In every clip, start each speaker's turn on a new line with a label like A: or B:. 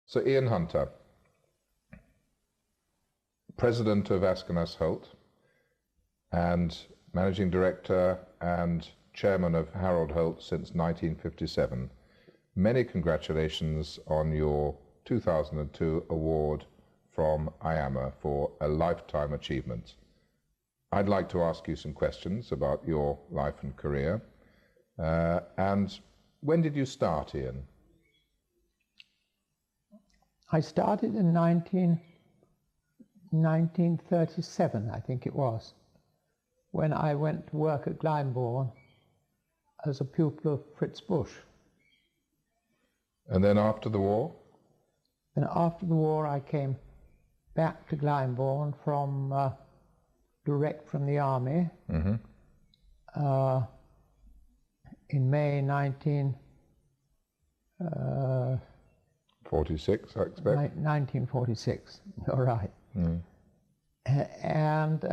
A: So Ian Hunter, President of Askonas Holt and Managing Director and Chairman of Harold Holt since 1957. Many congratulations on your 2002 award from IAMA for a lifetime achievement. I'd like to ask you some questions about your life and career. And when did you start, Ian?
B: I started in 1937, I think it was, when I went to work at Glyndebourne as a pupil of Fritz Bush.
A: And then after the war?
B: And after the war I came back to Glyndebourne from direct from the army in May
A: 1946, I expect.
B: 1946, you're right. And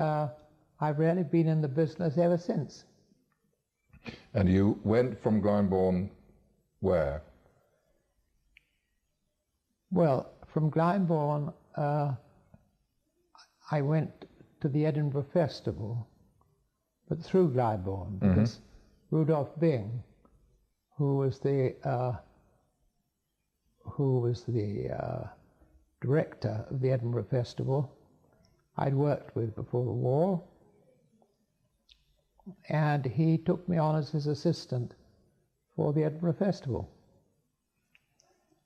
B: I've really been in the business ever since.
A: And you went from Glyndebourne where?
B: Well, from Glyndebourne I went to the Edinburgh Festival, but through Glyndebourne, because Rudolf Bing, who was the director of the Edinburgh Festival, I'd worked with before the war, and he took me on as his assistant for the Edinburgh Festival.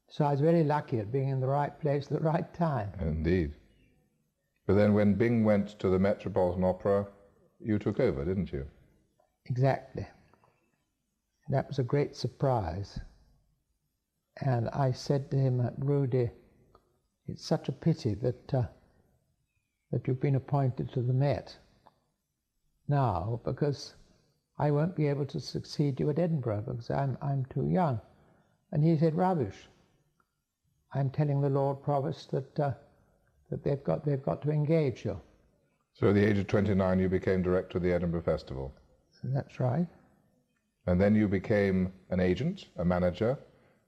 B: So I was very lucky at being in the right place at the right time.
A: Indeed. But then when Bing went to the Metropolitan Opera, you took over, didn't you?
B: Exactly. That was a great surprise. And I said to him, Rudy, it's such a pity that that you've been appointed to the Met now, because I won't be able to succeed you at Edinburgh because I'm too young. And he said, rubbish. I'm telling the Lord Provost that that they've got to engage you.
A: So at the age of 29 you became director of the Edinburgh Festival.
B: That's right.
A: And then you became an agent, a manager,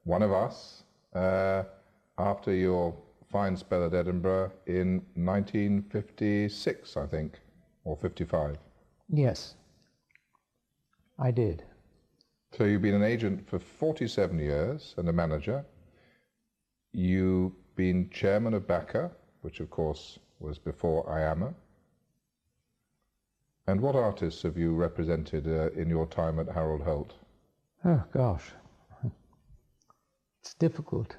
A: one of us, after your fine spell at Edinburgh in 1956, I think, or 55.
B: Yes, I did.
A: So you've been an agent for 47 years and a manager. You've been chairman of BACA, which of course was before IAMA. And what artists have you represented in your time at Harold Holt?
B: Oh gosh, it's difficult.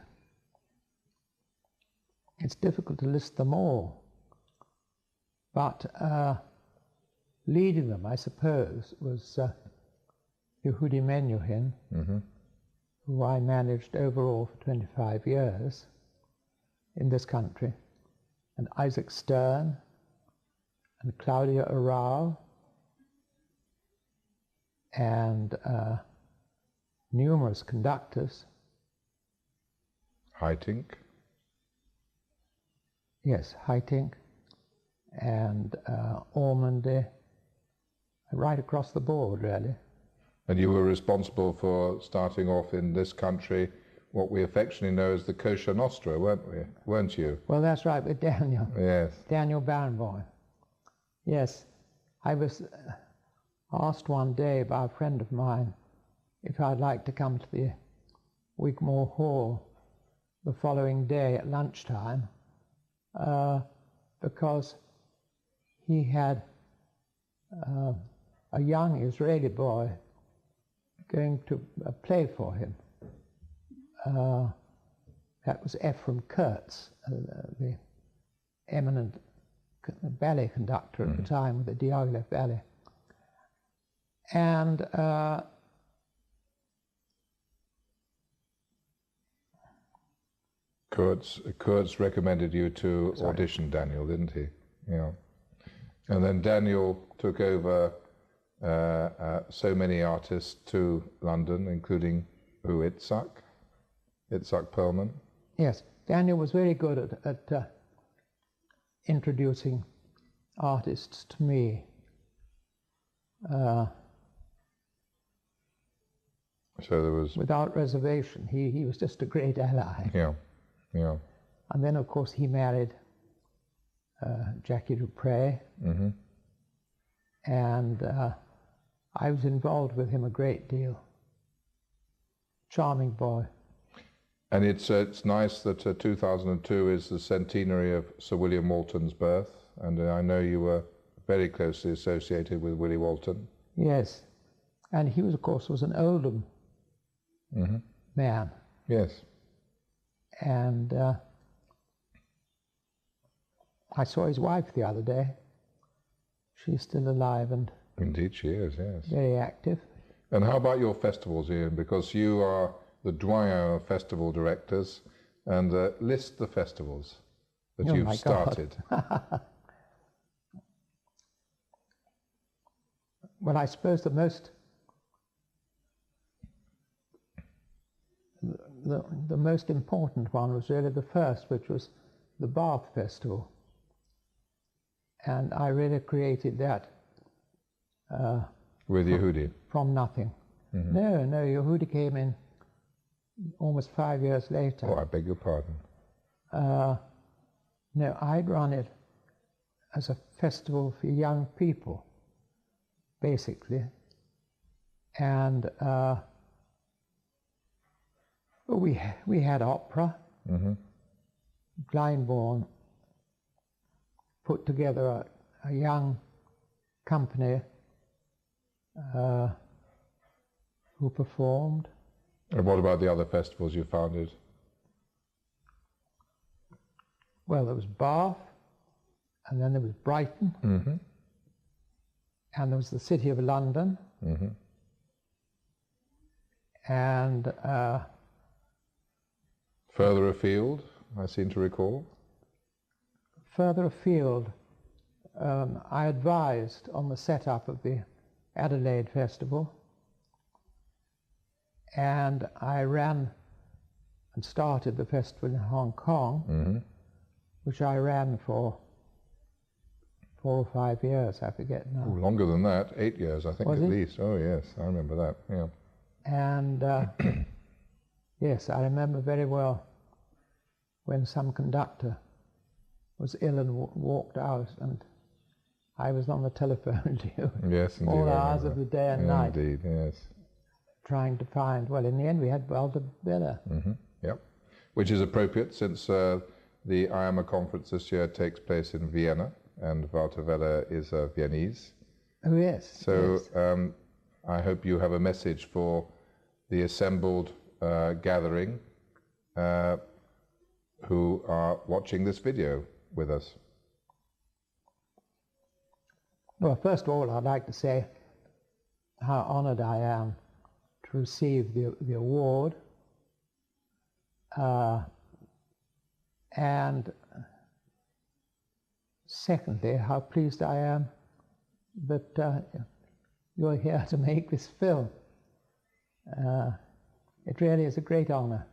B: It's difficult to list them all, but leading them, I suppose, was Yehudi Menuhin, who I managed overall for 25 years in this country, and Isaac Stern, and Claudia Arau, and numerous conductors.
A: Haitink?
B: Yes, Haitink, and Ormandy, right across the board, really.
A: And you were responsible for starting off in this country what we affectionately know as the Kosher Nostra, weren't you?
B: Well, that's right, with Daniel.
A: Yes.
B: Daniel Barenboim. Yes. I was asked one day by a friend of mine if I'd like to come to the Wigmore Hall the following day at lunchtime, because he had a young Israeli boy going to play for him. That was Ephraim Kurtz, the eminent ballet conductor at the time with the Diaghilev Ballet. And
A: Kurtz recommended you to audition Daniel, didn't he? Yeah. And then Daniel took over so many artists to London, including Itzhak Perlman.
B: Yes, Daniel was very good at introducing artists to me.
A: So there was...
B: Without reservation, he was just a great ally.
A: Yeah. Yeah.
B: And then, of course, he married Jackie Dupre, and I was involved with him a great deal. Charming boy.
A: And it's nice that 2002 is the centenary of Sir William Walton's birth, and I know you were very closely associated with Willie Walton.
B: Yes, and he was, of course, was an Oldham man.
A: Yes.
B: And I saw his wife the other day. She's still alive and
A: indeed she is, yes.
B: Very active.
A: And how about your festivals, Ian? Because you are the doyen of festival directors, and list the festivals that you've started.
B: Well, I suppose the most important one was really the first, which was the Bath Festival. And I really created that.
A: With Yehudi?
B: From nothing. No, Yehudi came in almost 5 years later.
A: Oh, I beg your pardon.
B: No, I'd run it as a festival for young people, basically. And we had opera. Glyndebourne put together a young company who performed.
A: And what about the other festivals you founded?
B: Well, there was Bath, and then there was Brighton, and there was the City of London, and
A: further afield, I seem to recall.
B: Further afield, I advised on the setup of the Adelaide Festival, and I ran and started the festival in Hong Kong, which I ran for 4 or 5 years, I forget now.
A: Oh, longer than that, 8 years, I think, at least. Oh, yes, I remember that, yeah.
B: And yes, I remember very well when some conductor was ill and walked out, and I was on the telephone to you.
A: Yes, indeed.
B: All hours of the day and night.
A: Indeed, yes.
B: Trying to find, well, in the end we had Valdebella.
A: Yep. Which is appropriate since the IAMA conference this year takes place in Vienna, and Valdebella is Viennese.
B: Oh, yes.
A: So
B: yes.
A: I hope you have a message for the assembled gathering who are watching this video with us.
B: Well, first of all, I'd like to say how honoured I am to receive the award, and secondly, how pleased I am that you're here to make this film. It really is a great honour.